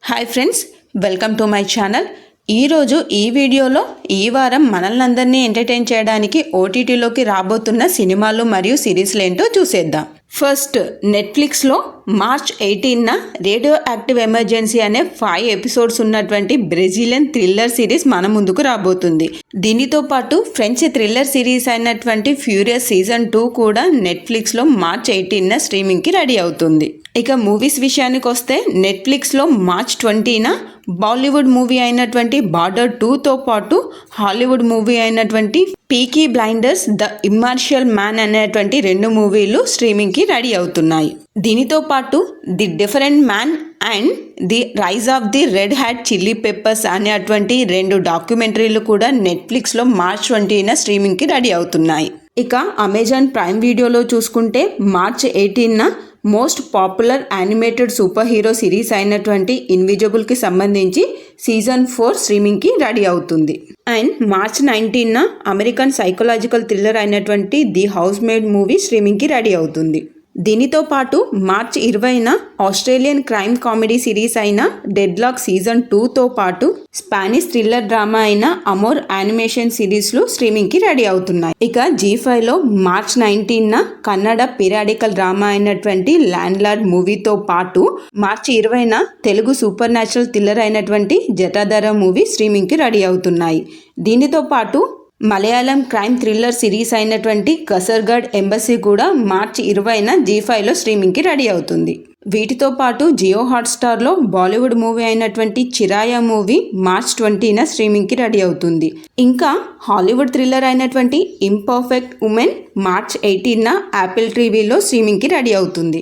Hi friends, welcome to my channel. ఈరోజు ఈ వీడియోలో ఈ వారం మనల్ని అందరినీ ఎంటర్టైన్ చేయడానికి ఓటీటీలోకి రాబోతున్న సినిమాలు మరియు సిరీస్లు ఏంటో చూసేద్దాం. ఫస్ట్, నెట్ఫ్లిక్స్లో మార్చ్ 18న రేడియో యాక్టివ్ ఎమర్జెన్సీ అనే 5 ఎపిసోడ్స్ ఉన్నటువంటి బ్రెజిలియన్ థ్రిల్లర్ సిరీస్ మన ముందుకు రాబోతుంది. దీనితో పాటు ఫ్రెంచ్ థ్రిల్లర్ సిరీస్ అయినటువంటి ఫ్యూరియస్ సీజన్ 2 కూడా నెట్ఫ్లిక్స్లో మార్చ్ 18న స్ట్రీమింగ్కి రెడీ అవుతుంది. ఇక మూవీస్ విషయానికి వస్తే నెట్ఫ్లిక్స్లో మార్చ్ 20న బాలీవుడ్ మూవీ అయినటువంటి బార్డర్ 2తో పాటు హాలీవుడ్ మూవీ అయినటువంటి Peaky Blinders the immortal man అనేటువంటి 2 మూవీలు స్ట్రీమింగ్కి రెడీ అవుతున్నాయి. దీనితో పాటు the different man and the rise of the red hot chili peppers అనేటువంటి 2 డాక్యుమెంటరీలు కూడా నెట్ఫ్లిక్స్లో మార్చ్ 20న స్ట్రీమింగ్కి రెడీ అవుతున్నాయి. ఇక అమెజాన్ ప్రైమ్ వీడియోలో చూసుకుంటే మార్చ్ 18న most popular animated super hero series అయినటువంటి ఇన్విజిబుల్కి సంబంధించి సీజన్ 4 స్ట్రీమింగ్కి రెడీ అవుతుంది. అండ్ మార్చ్ 19న అమెరికన్ సైకలాజికల్ థ్రిల్లర్ అయినటువంటి ది హౌస్ మేడ్ మూవీ స్ట్రీమింగ్కి రెడీ అవుతుంది. దీనితో పాటు మార్చ్ 20న ఆస్ట్రేలియన్ క్రైమ్ కామెడీ సిరీస్ అయిన డెడ్లాక్ సీజన్ 2తో పాటు స్పానిష్ థ్రిల్లర్ డ్రామా అయిన అమోర్ యానిమేషన్ సిరీస్లు స్ట్రీమింగ్కి రెడీ అవుతున్నాయి. ఇక జీ5లో మార్చ్ 19న కన్నడ పీరియాడికల్ డ్రామా అయినటువంటి ల్యాండ్ లార్డ్ మూవీతో పాటు March 20న Telugu super natural thriller అయినటువంటి జటాధర మూవీ స్ట్రీమింగ్కి రెడీ అవుతున్నాయి. దీనితో పాటు మలయాళం క్రైమ్ థ్రిల్లర్ సిరీస్ అయినటువంటి కసర్గఢ్ ఎంబసీ కూడా మార్చి 20న జీ5లో స్ట్రీమింగ్కి రెడీ అవుతుంది. వీటితో పాటు జియో హాట్స్టార్లో బాలీవుడ్ మూవీ అయినటువంటి చిరాయా మూవీ మార్చ్ 20న స్ట్రీమింగ్కి రెడీ అవుతుంది. ఇంకా హాలీవుడ్ థ్రిల్లర్ అయినటువంటి ఇంపర్ఫెక్ట్ ఉమెన్ మార్చ్ 18న యాపిల్ టీవీలో స్ట్రీమింగ్కి రెడీ అవుతుంది.